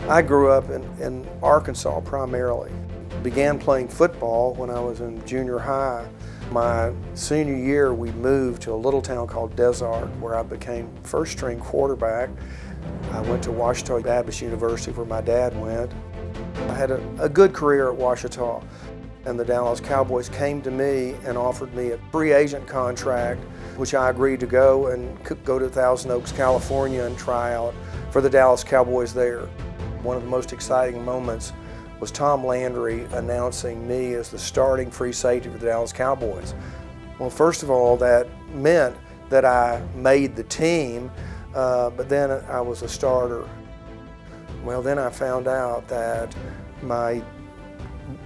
I grew up in Arkansas primarily. Began playing football when I was in junior high. My senior year, we moved to a little town called Desart, where I became first-string quarterback. I went to Ouachita Baptist University, where my dad went. I had a good career at Ouachita, and the Dallas Cowboys came to me and offered me a free agent contract, which I agreed to go and go to Thousand Oaks, California, and try out for the Dallas Cowboys there. One of the most exciting moments was Tom Landry announcing me as the starting free safety for the Dallas Cowboys. Well, first of all, that meant that I made the team, but then I was a starter. Well, then I found out that my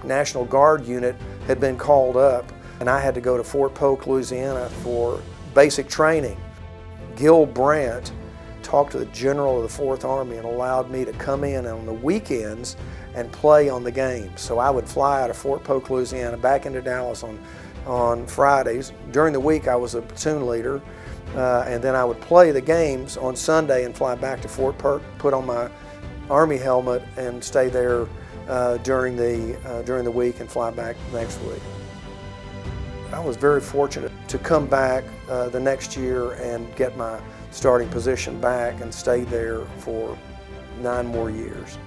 National Guard unit had been called up, and I had to go to Fort Polk, Louisiana for basic training. Gil Brandt talked to the general of the 4th Army and allowed me to come in on the weekends and play on the games. So I would fly out of Fort Polk, Louisiana, back into Dallas on Fridays. During the week I was a platoon leader, and then I would play the games on Sunday and fly back to Fort Polk, put on my Army helmet and stay there during the week and fly back next week. I was very fortunate to come back the next year and get my starting position back and stay there for 9 more years.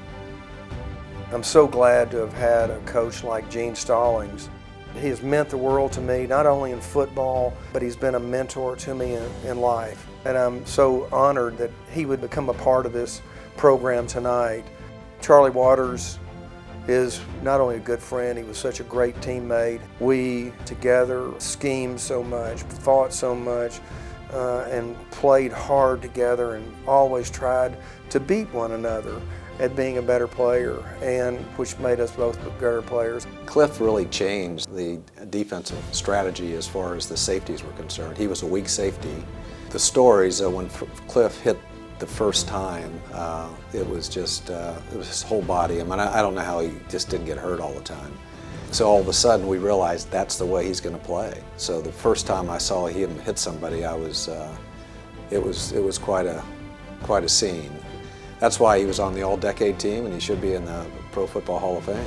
I'm so glad to have had a coach like Gene Stallings. He has meant the world to me, not only in football, but he's been a mentor to me in life. And I'm so honored that he would become a part of this program tonight. Charlie Waters is not only a good friend, he was such a great teammate. We together schemed so much, fought so much, and played hard together and always tried to beat one another at being a better player, and which made us both better players. Cliff really changed the defensive strategy as far as the safeties were concerned. He was a weak safety. The stories when Cliff hit the first time, it was his whole body. I mean, I don't know how he just didn't get hurt all the time. So all of a sudden we realized that's the way he's going to play. So the first time I saw him hit somebody, it was quite a scene. That's why he was on the all-decade team, and he should be in the Pro Football Hall of Fame.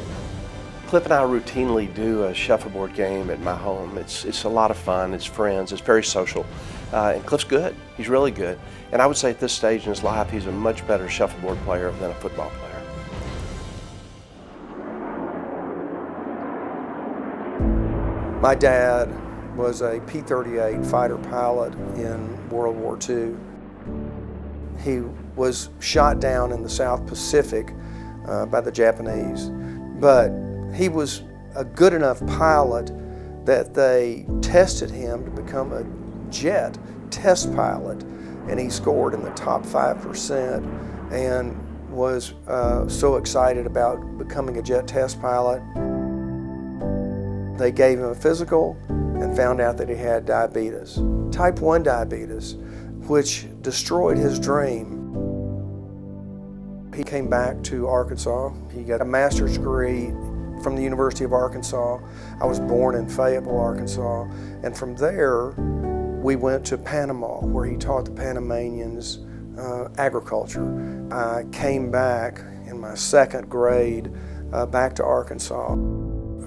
Cliff and I routinely do a shuffleboard game at my home. It's a lot of fun, it's friends, it's very social. And Cliff's good, he's really good. And I would say at this stage in his life, he's a much better shuffleboard player than a football player. My dad was a P-38 fighter pilot in World War II. He was shot down in the South Pacific by the Japanese, but he was a good enough pilot that they tested him to become a jet test pilot, and he scored in the top 5% and was so excited about becoming a jet test pilot. They gave him a physical and found out that he had diabetes, type 1 diabetes, which destroyed his dream. He came back to Arkansas. He got a master's degree from the University of Arkansas. I was born in Fayetteville, Arkansas, and from there we went to Panama, where he taught the Panamanians agriculture. I came back in my 2nd grade back to Arkansas.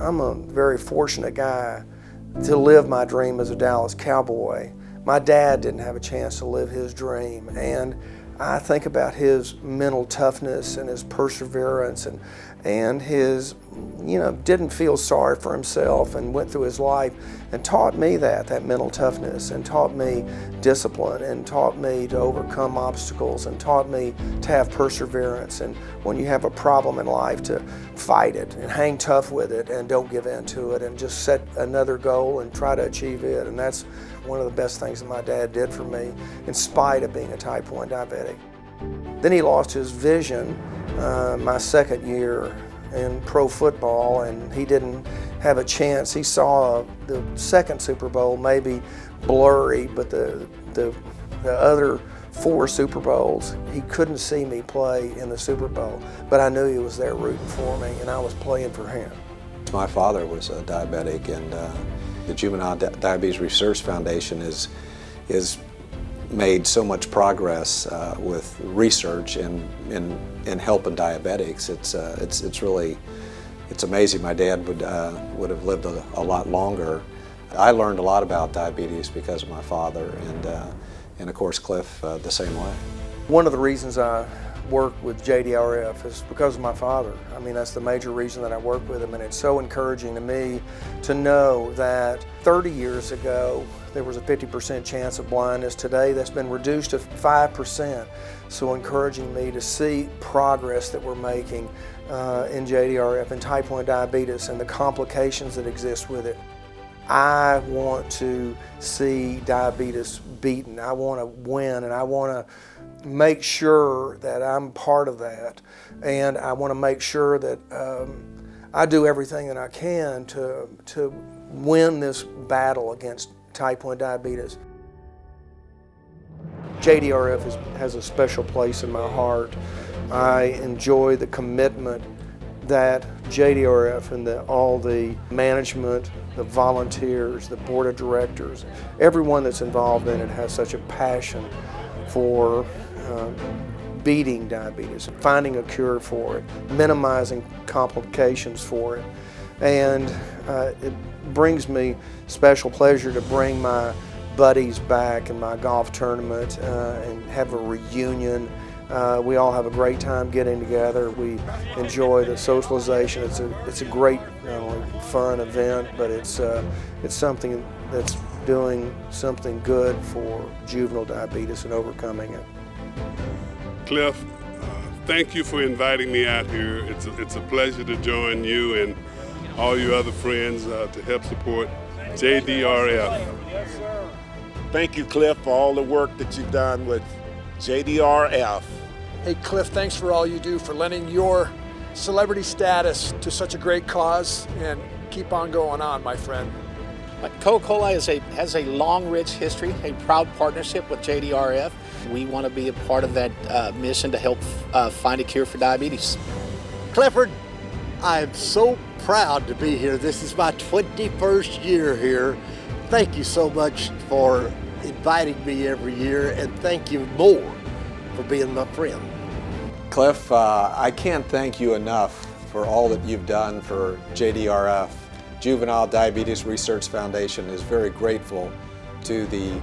I'm a very fortunate guy to live my dream as a Dallas Cowboy. My dad didn't have a chance to live his dream, and I think about his mental toughness and his perseverance and his, didn't feel sorry for himself and went through his life and taught me that mental toughness, and taught me discipline, and taught me to overcome obstacles, and taught me to have perseverance, and when you have a problem in life, to fight it and hang tough with it and don't give in to it and just set another goal and try to achieve it. And that's one of the best things that my dad did for me, in spite of being a type 1 diabetic. Then he lost his vision my 2nd year in pro football, and he didn't have a chance. He saw the 2nd Super Bowl maybe blurry, but the other 4 Super Bowls, he couldn't see me play in the Super Bowl, but I knew he was there rooting for me, and I was playing for him. My father was a diabetic, and the Juvenile Diabetes Research Foundation is made so much progress with research in helping diabetics. It's really, it's amazing. My dad would have lived a lot longer. I learned a lot about diabetes because of my father, and of course Cliff the same way. One of the reasons I work with JDRF is because of my father. I mean, that's the major reason that I work with him, and it's so encouraging to me to know that 30 years ago there was a 50% chance of blindness. Today that's been reduced to 5%. So encouraging me to see progress that we're making in JDRF and type 1 diabetes and the complications that exist with it. I want to see diabetes beaten. I want to win, and I want to make sure that I'm part of that. And I want to make sure that I do everything that I can to win this battle against type 1 diabetes. JDRF has a special place in my heart. I enjoy the commitment that JDRF and all the management, the volunteers, the board of directors, everyone that's involved in it has such a passion for beating diabetes, finding a cure for it, minimizing complications for it. And it brings me special pleasure to bring my buddies back in my golf tournament and have a reunion. We all have a great time getting together. We enjoy the socialization. It's a great, not only fun event, but it's something that's doing something good for juvenile diabetes and overcoming it. Cliff, thank you for inviting me out here. It's a pleasure to join you and all your other friends to help support JDRF. Thank you, Cliff, for all the work that you've done with JDRF. Hey Cliff, thanks for all you do for lending your celebrity status to such a great cause, and keep on going on, my friend. Coca-Cola has a long, rich history, a proud partnership with JDRF. We want to be a part of that mission to help find a cure for diabetes. Clifford, I'm so proud to be here. This is my 21st year here. Thank you so much for inviting me every year, and thank you more for being my friend. Cliff, I can't thank you enough for all that you've done for JDRF. Juvenile Diabetes Research Foundation is very grateful to the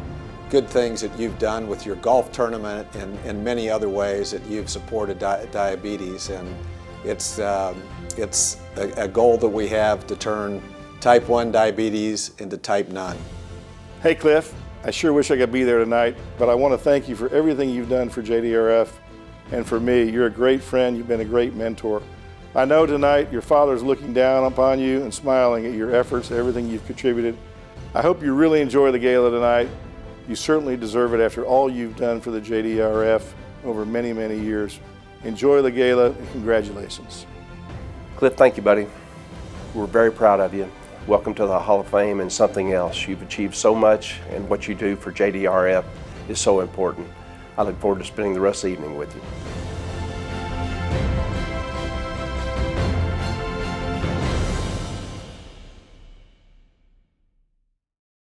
good things that you've done with your golf tournament and many other ways that you've supported diabetes. And it's a goal that we have to turn type 1 diabetes into type none. Hey Cliff, I sure wish I could be there tonight, but I want to thank you for everything you've done for JDRF and for me. You're a great friend, you've been a great mentor. I know tonight your father's looking down upon you and smiling at your efforts, everything you've contributed. I hope you really enjoy the gala tonight. You certainly deserve it after all you've done for the JDRF over many, many years. Enjoy the gala and congratulations. Cliff, thank you, buddy. We're very proud of you. Welcome to the Hall of Fame and something else. You've achieved so much, and what you do for JDRF is so important. I look forward to spending the rest of the evening with you.